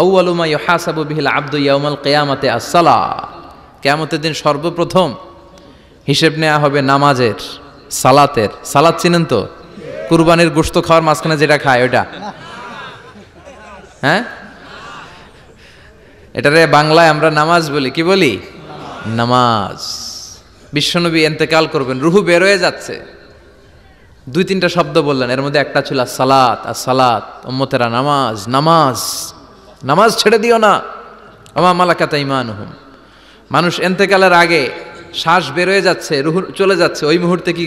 আউয়ালু মা ইউহাসাবু বিহিল আবদু ইয়াউমাল কিয়ামাতি আস-সালাহ। কিয়ামতের দিন সর্বপ্রথম হিসেব নেওয়া হবে নামাজের, সালাতের। সালাত চিনেন তো? কুরবানির গোশত খাওয়ার মাঝখানে যেটা খায় ওটা, হ্যাঁ, এটারে বাংলায় আমরা নামাজ বলি। কি বলি? নামাজ। বিশ্বনবী ইন্তেকাল করবেন, রুহু বের হয়ে যাচ্ছে, দুই তিনটা শব্দ বললেন, এর মধ্যে একটা ছিল সালাত। আর সালাত, উম্মতেরা নামাজ, নামাজ, নামাজ ছেড়ে দিও না। আমা মালাকাত আইমানুহুম। মানুষ ইন্তেকালের আগে শ্বাস বের হয়ে যাচ্ছে, রুহু চলে যাচ্ছে, ওই মুহূর্তে কি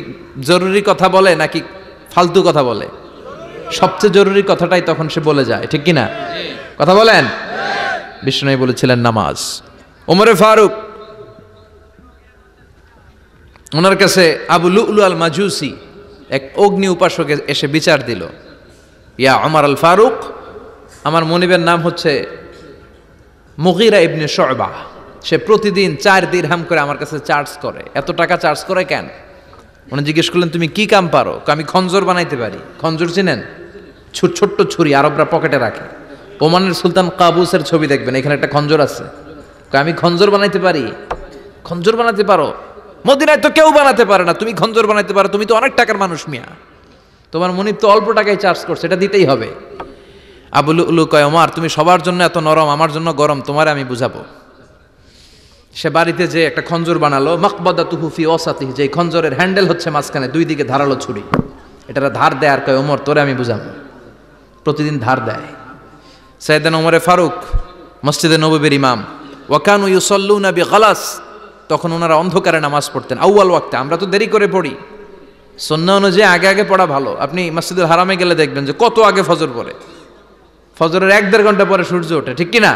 জরুরি কথা বলে নাকি ফালতু কথা বলে? সবচেয়ে জরুরি কথাটাই তখন সে বলে যায়, ঠিক কিনা? কথা বলেন। বিষ্ণু বলেছিলেন নামাজ। ওমরে ফারুক, ওনার কাছে আবু লুলু আল মাজুসি এক অগ্নি উপাসক এসে বিচার দিল, ইয়া ওমর আল ফারুক, আমার মনিবের নাম হচ্ছে মুগীরা ইবনে শুবা, সে প্রতিদিন 4 দিরহাম করে আমার কাছে চার্জ করে। এত টাকা চার্জ করে কেন? উনি জিজ্ঞেস করলেন, তুমি কি কাম পারো? আমি খঞ্জর বানাইতে পারি। খঞ্জর চিনেন? ছোট্ট ছুরি আরবরা পকেটে রাখে। ওমানের সুলতান কাবুসের ছবি দেখবেন, এখানে একটা খঞ্জর আছে। আমি খঞ্জর বানাইতে পারি। খঞ্জর বানাতে পারো? মদিনায় তো কেউ বানাতে পারে না, তুমি খঞ্জর বানাইতে পারো? তুমি তো অনেক টাকার মানুষ মিয়া, তোমার মনিব তো অল্প টাকায় চার্জ করছে, এটা দিতেই হবে। আবু লুলু কয়, ওমর তুমি সবার জন্য এত নরম, আমার জন্য গরম, তোমারে আমি বুঝাবো। সে বাড়িতে যে একটা খঞ্জর বানালো, মাকবাদাতুহু ফি ওয়াসাতিহি, যে খঞ্জরের হ্যান্ডেল হচ্ছে মাঝখানে, দুই দিকে ধারালো ছুরি, এটার ধার দেয়। আর কয়, ওমর তোরে আমি বুঝাবো। প্রতিদিন ধার দেয়। সাইয়েদনা ওমরে ফারুক মসজিদে নববীর ইমাম, ওয়াকানু ইউসাল্লুনা বিগালাস, তখন ওনারা অন্ধকারে নামাজ পড়তেন আউয়াল ওয়াক্তে। আমরা তো দেরি করে পড়ি, সুন্নাহ অনুযায়ী আগে আগে পড়া ভালো। আপনি মসজিদুল হারামে গেলে দেখবেন যে কত আগে ফজর পড়ে, ফজরের 1-1.5 ঘন্টা পরে সূর্য ওঠে, ঠিক কিনা?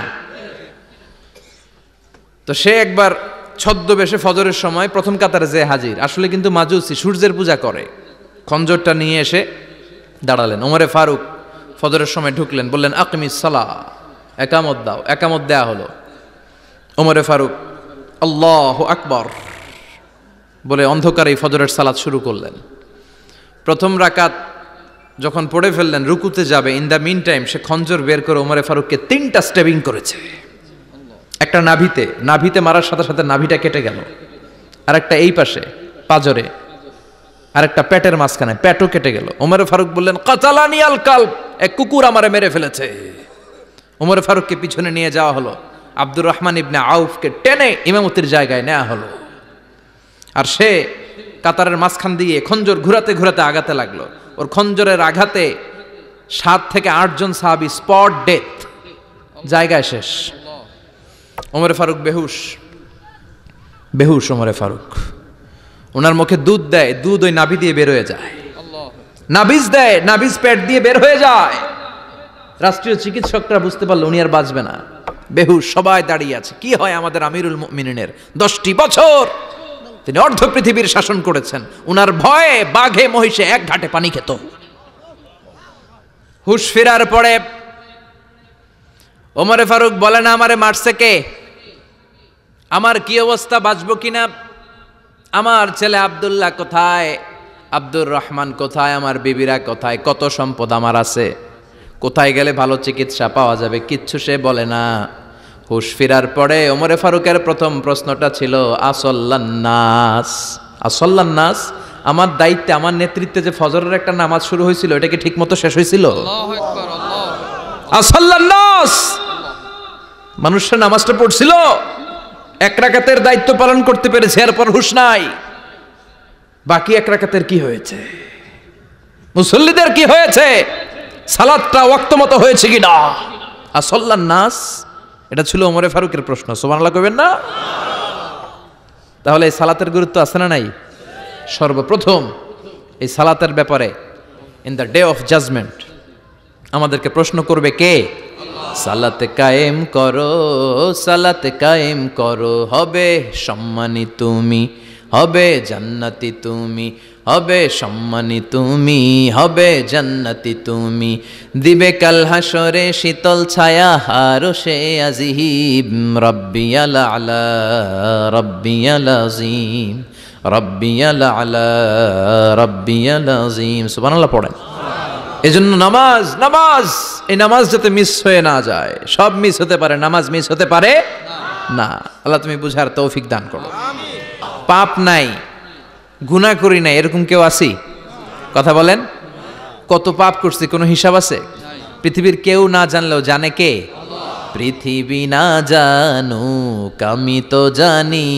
তো সে একবার ছদ্মবেশে ফজরের সময় প্রথম কাতারে যে হাজির, আসলে কিন্তু মাজুসি, সূর্যের পূজা করে। খঞ্জরটা নিয়ে এসে দাঁড়ালেন। ওমরে ফারুক ফজরের সময় ঢুকলেন, বললেন আকিমিস সালাহ, একামত দাও। একামত দেয়া হলো। ওমরে ফারুক আল্লাহু আকবার বলে অন্ধকারে ফজরের সালাত শুরু করলেন। প্রথম রাকাত যখন পড়ে ফেললেন, রুকুতে যাবে, ইন দ্য মিন টাইম সে খঞ্জর বের করে ওমরে ফারুককে 3টা স্টেবিং করেছে। একটা নাভিতে মারার সাথে সাথে নাভিটা কেটে গেল, আর একটা এই পাশে পাজরে, আর একটা পেটের মাঝখানে, পেটও কেটে গেল। ওমরে ফারুক বললেন, কাতালানি আল কালব, এক কুকুর আমারে মেরে ফেলেছে। ওমরে ফারুককে পিছনে নিয়ে যাওয়া হলো। আব্দুর রহমান ইবনে আউফকে টেনে ইমামতির জায়গায় নেওয়া হলো। আর সে কাতারের মাঝখান দিয়ে খঞ্জর ঘুরাতে ঘুরাতে আগাতে লাগলো। ওর খঞ্জরের আঘাতে 7 থেকে 8 জন সাহাবী স্পট ডেথ, জায়গায় শেষ। ওমরে ফারুক বেহুশ। ওমরে ফারুক, ওনার মুখে দুধ দেয়, দুধ ওই নাভি দিয়ে বের হয়ে যায়। নাভিজ দেয়, নাভিজ পেট দিয়ে বের হয়ে যায়। রাষ্ট্রীয় চিকিৎসকরা বুঝতে পারলো উনি আর বাঁচবে না, বেহুশ। সবাই দাঁড়িয়ে আছে। কি হয় আমাদের আমিরুল মুমিনিনের? 10টি বছর তিনি অর্ধ পৃথিবীর শাসন করেছেন, উনার ভয়ে বাঘে মহিষে এক ঘাটে পানি খেত। হুশ ফেরার পরে ওমরে ফারুক বলে, না আমারে মারছে কে? আমার কি অবস্থা, বাঁচবো কিনা? আমার ছেলে আব্দুল্লাহ কোথায়? আব্দুর রহমান কোথায়? আমার বিবিরা কোথায়? কত সম্পদ আমার আছে, কোথায় গেলে ভালো চিকিৎসা পাওয়া যাবে? কিচ্ছু সে বলে না। হুশ ফিরার পরে ওমরে ফারুকের প্রথম প্রশ্নটা ছিল, আসল্লান্নাস, আসল্লান্নাস, আমার দায়িত্বে, আমার নেতৃত্বে যে ফজরের একটা নামাজ শুরু হয়েছিল, এটা কি ঠিক মতো শেষ হয়েছিল? আসল্লান্নাস, মানুষের নামাজটা পড়ছিল, 1 রাকাতের দায়িত্ব পালন করতে পেরেছে, এরপর হুশ নাই। বাকি 1 রাকাতের কি হয়েছে? মুসল্লিদের কি হয়েছে? সালাতটা ওয়াক্ত মতো হয়েছে কিনা? আসল্লান নাস, এটা ছিল ওমরে ফারুকের প্রশ্ন। সুবহানাল্লাহ কইবেন না? তাহলে এই সালাতের গুরুত্ব আছে না নাই? সর্বপ্রথম এই সালাতের ব্যাপারে in the day of judgement আমাদেরকে প্রশ্ন করবে কে? সালাত কায়েম করো, সালাত কায়েম করো, হবে সম্মানী তুমি, হবে জান্নাতি তুমি, হবে সম্মানী তুমি, হবে জান্নাতি তুমি, দিবে কাল হাসরে শীতল ছায়া হারশে আজিম, রব্বিয়াল আলা রব্বিয়াল আযীম, রব্বিয়াল আলা রব্বিয়াল আযীম। সুবহানাল্লাহ পড়েন। এজন্য নামাজ নামাজ, এই নামাজ যাতে মিস হয়ে না যায়। সব মিস হতে পারে, নামাজ মিস হতে পারে না। আল্লাহ তুমি বুঝার তৌফিক দান করো। পাপ নাই, গুনাহ করি নাই, এরকম কেউ আছি? কথা বলেন। কত পাপ করছি কোনো হিসাব আছে? পৃথিবীর কেউ না জানলেও জানে কে? পৃথিবী না জানুক আমি তো জানি,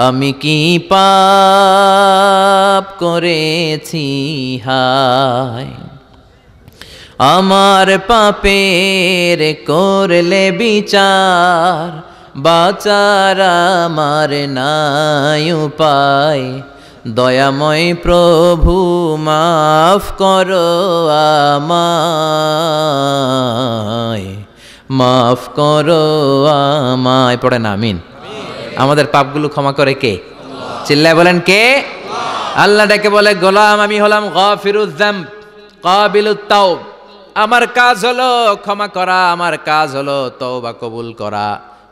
আমি কি পাপ করেছি হায়। আমার পাপের করলে বিচার, বাঁচার আমার নাই উপায়। দয়াময় প্রভু মাফ করো আমায়, মাফ করো আমায়। পড়েন আমিন। আমাদের পাপগুলো ক্ষমা করে কে? চিল্লায় বলেন কে? আল্লাহ ডেকে বলে, গোলাম আমি হলাম গাফিরুয যামব কাবিলুত তাওব। আমার কাজ হলো ক্ষমা করা, আমার কাজ হলো তওবা কবুল করা।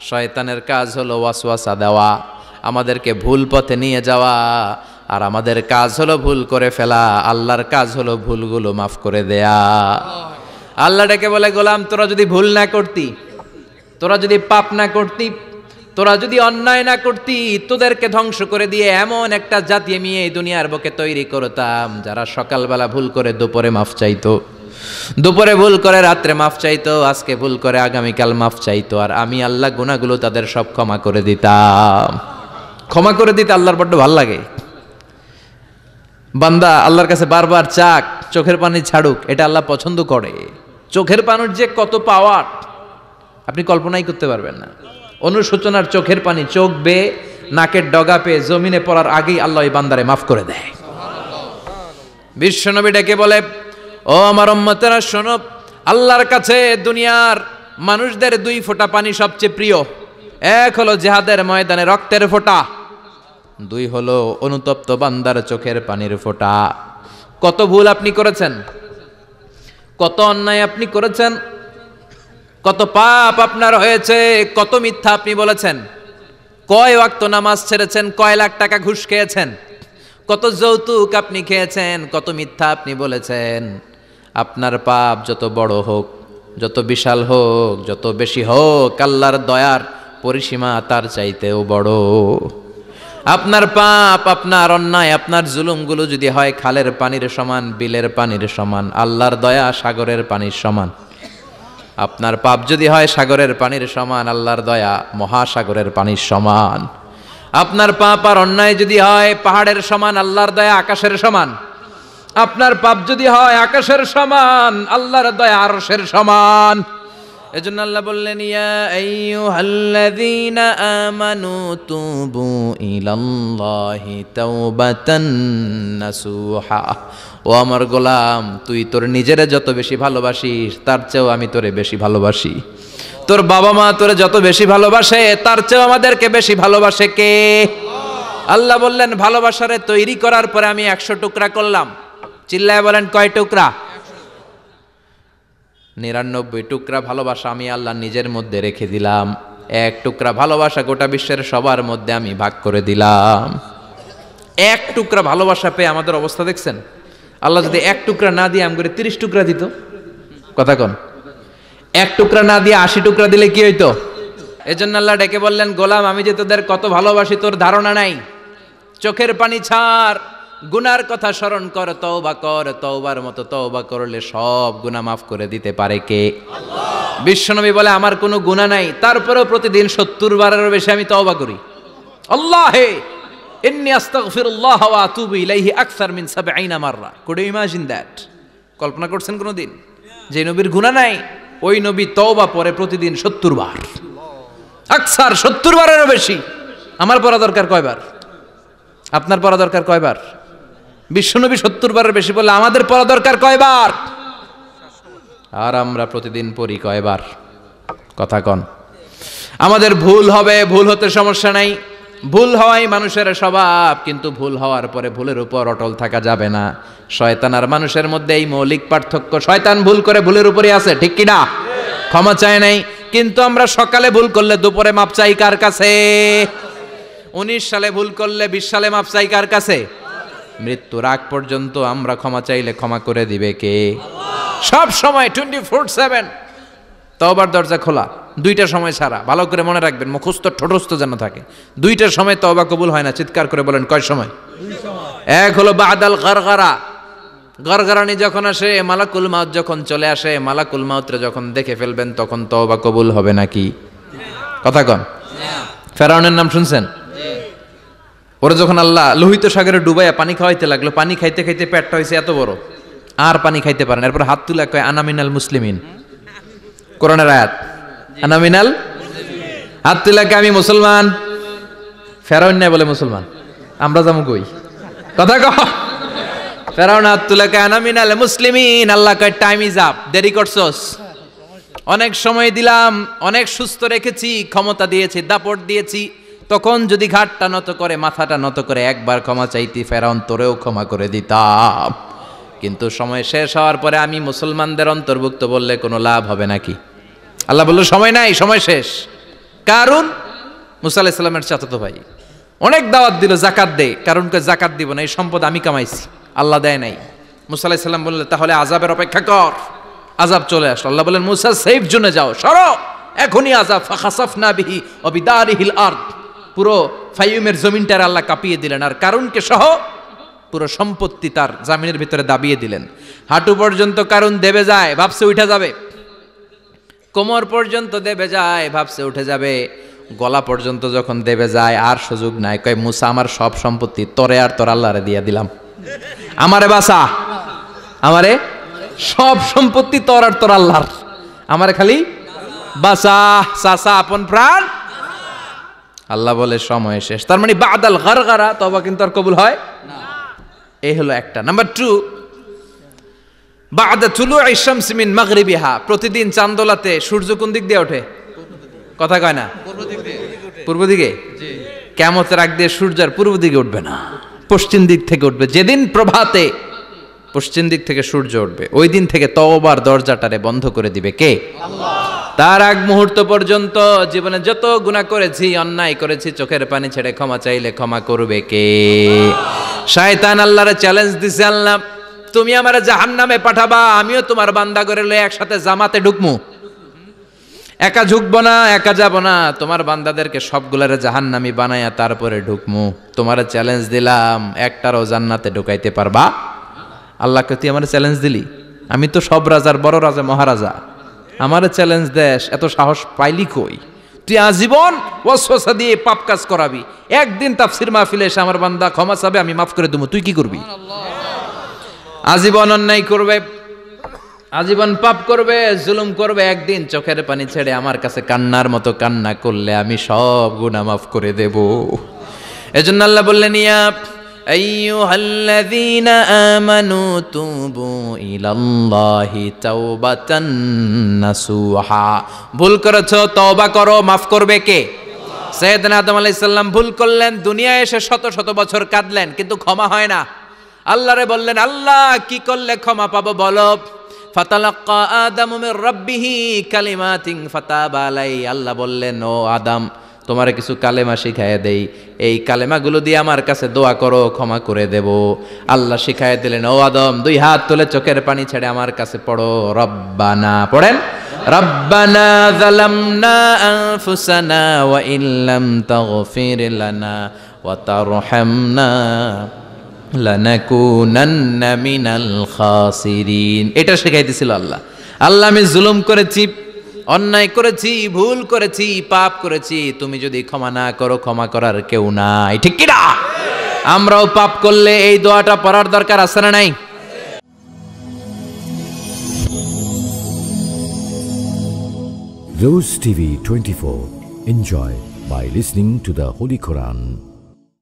শয়তানের কাজ হলো ওয়াসওয়াসা দেওয়া, আমাদেরকে ভুল পথে নিয়ে যাওয়া। আর আমাদের কাজ হলো ভুল করে ফেলা, আল্লাহর কাজ হলো ভুলগুলো মাফ করে দেয়া। আল্লাহ ডেকে বলে, গোলাম তোরা যদি ভুল না করতি, তোরা যদি পাপ না করতি, তোরা যদি অন্যায় না করতি, তোদেরকে ধ্বংস করে দিয়ে এমন একটা জাতি আমি এই দুনিয়ার বুকে তৈরি করতাম যারা সকালবেলা ভুল করে দুপুরে মাফ চাইতো, দুপুরে ভুল করে রাত্রে মাফ চাইতো, আজকে ভুল করে আগামীকাল মাফ চাইতো। আর আমি আল্লাহ গুনাহগুলো তাদের সব ক্ষমা করে দিতাম। ক্ষমা করে দিতে আল্লাহর বড্ড ভাল লাগে। বান্দা আল্লাহর কাছে বারবার চাক, চোখের পানি ছাড়ুক, এটা আল্লাহ পছন্দ করে। চোখের পানির যে কত পাওয়ার আপনি কল্পনাই করতে পারবেন না। অনুশোচনার চোখের পানি চোখ বেয়ে নাকের ডগা পেয়ে জমিনে পড়ার আগেই আল্লাহ এই বান্দারে মাফ করে দেয়। বিশ্বনবী ডেকে বলে, ও আমার উম্মতেরা শোনো, আল্লাহর কাছে দুনিয়ার মানুষদের দুই ফোঁটা পানি সবচেয়ে প্রিয়। এক হলো জিহাদের ময়দানে রক্তের ফোঁটা, দুই হলো অনুতপ্ত বান্দার চোখের পানির ফোঁটা। কত ভুল আপনি করেছেন, কত অন্যায় আপনি করেছেন, কত পাপ আপনার হয়েছে, কত মিথ্যা আপনি বলেছেন, কয় ওয়াক্ত নামাজ ছেড়েছেন, কয় লাখ টাকা ঘুষ খেয়েছেন, কত যৌতুক আপনি খেয়েছেন, কত মিথ্যা আপনি বলেছেন। আপনার পাপ যত বড় হোক, যত বিশাল হোক, যত বেশি হোক, আল্লাহর দয়ার পরিসীমা তার চাইতেও বড়। আপনার পাপ, আপনার অন্যায়, আপনার জুলুমগুলো যদি হয় খালের পানির সমান, বিলের পানির সমান, আল্লাহর দয়া সাগরের পানির সমান। আপনার পাপ যদি হয় সাগরের পানির সমান, আল্লাহর দয়া মহাসাগরের পানির সমান। আপনার পাপ আর অন্যায় যদি হয় পাহাড়ের সমান, আল্লাহর দয়া আকাশের সমান। আপনার পাপ যদি হয় আকাশের সমান, আল্লাহর দয়া আরশের সমান। এজন্য আল্লাহ বললেন, ইয়া আইয়ুহাল্লাযীনা আমানু তুবু ইলাল্লাহি তাওবাতান নাসুহা। ও আমার গোলাম, তুই তোর নিজেরে যত বেশি ভালোবাসিস তার চেয়েও আমি তোরে বেশি ভালোবাসি। তোর বাবা মা তোরে যত বেশি ভালোবাসে তার চেয়েও আমাদেরকে বেশি ভালোবাসে কে? আল্লাহ বললেন, ভালোবাসারে তৈরি করার পরে আমি 100 টুকরা করলাম। চিল্লায় বলেন কয় টুকরা? 99 টুকরা ভালোবাসা আমি আল্লাহ নিজের মধ্যে রেখে দিলাম। 1 টুকরা ভালোবাসা গোটা বিশ্বের সবার মধ্যে আমি ভাগ করে দিলাম। 1 টুকরা ভালোবাসা পেয়ে আমাদের অবস্থা দেখছেন? আল্লাহ যদি 1 টুকরা না দিয়ে আমগরে 30 টুকরা দিত, কথা কন, 1 টুকরা না দিয়ে 80 টুকরা দিলে কি হইতো? এজন্য আল্লাহ ডেকে বললেন, গোলাম আমি যে তোদের কত ভালোবাসি তোর ধারণা নাই। চোখের পানি ছাড়, গুনার কথা স্মরণ কর, তওবা কর। তওবার মতো তওবা করলে সব গুনাহ মাফ করে দিতে পারে কে? আল্লাহ। বিশ্বনবী বলে, আমার কোনো গুনাহ নাই, তারপরেও প্রতিদিন 70 বারেরও বেশি আমি তওবা করি। আল্লাহে ইন্নী আস্তাগফিরুল্লাহ ওয়া আতুবু ইলাইহি আকসার মিন 70 মাররা। Could you imagine that? কল্পনা করছেন কোনোদিন যে নবীর গুনাহ নাই ওই নবী তওবা পড়ে প্রতিদিন 70 বার, আকসার 70 বারেরও বেশি। আমার পড়া দরকার কয়বার? আপনার পড়া দরকার কয়বার? বিশ্বনবী 70 বারের বেশি বললে আমাদের পড়া দরকার কয়বার? আর আমরা প্রতিদিন পড়ি কয়বার? কথা কন। আমাদের ভুল হবে, ভুল হতে সমস্যা নাই, ভুল হওয়াই মানুষের স্বভাব, কিন্তু ভুল হওয়ার পরে ভুলের উপর অটল থাকা যাবে না। শয়তান আর মানুষের মধ্যে এই মৌলিক পার্থক্য। শয়তান ভুল করে ভুলের উপরে আছে, ঠিক কি না? ক্ষমা চায় নাই, কিন্তু আমরা সকালে ভুল করলে দুপুরে মাপ চাই কার কাছে? 19 সালে ভুল করলে 20 সালে মাপ চাই কার কাছে? মৃত্যুর আগ পর্যন্ত আমরা ক্ষমা চাইলে ক্ষমা করে দিবে কে? সব সময় 24/7 তওবার দরজা খোলা, দুইটার সময় ছাড়া। ভালো করে মনে রাখবেন, মুখস্থ ঠোঁটস্থ যেন থাকে। দুইটার সময় তওবা কবুল হয় না, চিৎকার করে বলেন কয় সময়? এক হলো বাদাল গারগারা, গরগরানি যখন আসে, মালাকুল মাউত যখন চলে আসে, মালাকুল মাউতরে যখন দেখে ফেলবেন তখন তওবা কবুল হবে নাকি? কথা কন। ফেরাউনের নাম শুনছেন? ওরা যখন আল্লাহ লোহিত সাগরে ডুবাইয়া পানি খাওয়াইতে লাগলো, পানি খাইতে খাইতে পেটটা হয়েছে এত বড়, আর পানি খাইতে পারেন। এরপর হাত তুলে কয় আনামিনাল মুসলিমিন, কোরআনের আয়াত, আনামিনাল, হাত তুলে কয় আমি মুসলমান। ফেরাউন নাই বলে মুসলমান, আমরা যাবো কই? কথা কহ। ফেরাউন হাত তুলে কয় আনামিনাল মুসলিমিন। আল্লাহ কয় টাইম ইজ আপ, দেরি করছস, অনেক সময় দিলাম, অনেক সুস্থ রেখেছি, ক্ষমতা দিয়েছি, দাপট দিয়েছি, তখন যদি ঘাটটা নত করে, মাথাটা নত করে একবার ক্ষমা চাইতি, ফেরাউন তোরেও ক্ষমা করে দিতাম। কিন্তু সময় শেষ হওয়ার পরে আমি মুসলমানদের অন্তর্ভুক্ত বললে কোনো লাভ হবে নাকি? আল্লাহ বলল সময় নাই, সময় শেষ। কারণ মুসা আলাইহিস সালামের চাচাতো ভাই অনেক দাওয়াত দিল, জাকাত দে। কারণকে জাকাত দিব না, এই সম্পদ আমি কামাইছি, আল্লাহ দেয় নাই। মুসা আলাইহিস সালাম বললেন তাহলে আযাবের অপেক্ষা কর। আযাব চলে আসলো। আল্লাহ বলেন মুসা সেফ জোনে যাও, সরো, এখনই আযাব। ফাখাসাফনা বিহি ওয়া বিদারিহিল আরদ, পুরো ফাইয়ুমের জমিনটার আল্লাহ কাঁপিয়ে দিলেন, আর কারুনকে সহ পুরো সম্পত্তি তার জামিনের ভিতরে দাবিয়ে দিলেন। হাঁটু পর্যন্ত কারুন দেবে যায়, ভাবছে উঠে যাবে, কোমর পর্যন্ত দেবে যায়, ভাবছে উঠে যাবে, গলা পর্যন্ত যখন দেবে যায় আর সুযোগ নাই। কয় মুসা আমার সব সম্পত্তি তোরে আর তোর আল্লাহরে দিয়া দিলাম, আমারে বাসা, আমারে সব সম্পত্তি তোর আর তোর আল্লাহর, আমারে খালি বাসা, চাচা আপন প্রাণ। আল্লাহ বলে সময় শেষ। তার মানে বাদাল গারগারা তওবা কিন্তু আর কবুল হয় না। এই হলো একটা। নাম্বার 2, বাদা তুলুই শামস মিন মাগরিবিহা, প্রতিদিন চাঁদোলাতে সূর্য কোন দিক দিয়ে ওঠে? কথা কয় না, পূর্ব দিকে। কিয়ামতের আগ দিয়ে সূর্য আর পূর্ব দিকে উঠবে না, পশ্চিম দিক থেকে উঠবে। যেদিন প্রভাতে পশ্চিম দিক থেকে সূর্য উঠবে, ওই দিন থেকে তওবার দরজাটারে বন্ধ করে দিবে কে? আল্লাহ। তার আগ মুহূর্ত পর্যন্ত জীবনে যত গুনাহ করেছি, অন্যায় করেছি, চোখের পানি ছেড়ে ক্ষমা চাইলে ক্ষমা করবে কে? শয়তান আল্লাহরে চ্যালেঞ্জ দিছে, আল্লাহ তুমি আমারে জাহান্নামে পাঠাবা, আমিও তোমার বান্দা করে লয়ে একসাথে জামাতে ঢুকমু, একা ঝুঁকবো না, একা যাব না, তোমার বান্দাদেরকে সবগুলারে জাহান্নামী বানায়া তারপরে ঢুকমু। তোমারে চ্যালেঞ্জ দিলাম, একটারও জান্নাতে ঢুকাইতে পারবা? আল্লাহকে তুই আমার চ্যালেঞ্জ দিলি, আমি তো সব রাজার বড় রাজা, মহারাজা, আমারে চ্যালেঞ্জ দেশ, এত সাহস পাইলি কই? তুই আজীবন ওয়াসওয়াসা দিয়ে পাপ কাজ করাবি, একদিন তাফসীর মাহফিলে এসে আমার বান্দা ক্ষমা চাবে, আমি মাফ করে দেবো, তুই কি করবি? আজীবন অন্যায় করবে, আজীবন পাপ করবে, জুলুম করবে, একদিন চোখের পানি ছেড়ে আমার কাছে কান্নার মতো কান্না করলে আমি সব গুনাহ মাফ করে দেব। এজন্য আল্লাহ বললেন ইয়া আইয়ুহাল্লাযীনা আমানু তুবু ইলাল্লাহি তাওবাতান নাসুহা, ভুল করেছো তওবা করো, মাফ করবে কে? সাইয়েদনা আদম আলাইহিস সালাম ভুল করলেন, দুনিয়ায় এসে শত শত বছর কাঁদলেন, কিন্তু ক্ষমা হয় না। আল্লাহরে বললেন আল্লাহ কি করলে ক্ষমা পাবো বলো? ফাতালাক্কা আদামু মির রাব্বিহি কালিমাতিন ফাতাবা আলাইহি, আল্লাহ বললেন ও আদম তোমারে কিছু কালেমা শিখায় দেই, এই কালেমাগুলো দিয়ে আমার কাছে দোয়া করো, ক্ষমা করে দেব। আল্লাহ শিখায় দিলেন ও আদম দুই হাত তুলে চোখের পানি ছেড়ে আমার কাছে পড়ো রব্বানা, পড়েন রব্বানা যালামনা আনফুসানা ওয়া ইল্লাম তাগফির লানা ওয়া তারহামনা লানাকুনান্না মিনাল খাসিরিন। এটা শিখাই দিয়েছিল আল্লাহ। আল্লাহ আমি জুলুম করেছি, অন্যায় করেছি, ভুল করেছি, পাপ করেছি, তুমি যদি ক্ষমা না করো ক্ষমা করার কেউ নাই, ঠিক কি না? আমরাও পাপ করলে এই দোয়াটা পড়ার দরকার আছে না নাই? Rose TV 24. Enjoy by listening to the Holy Quran.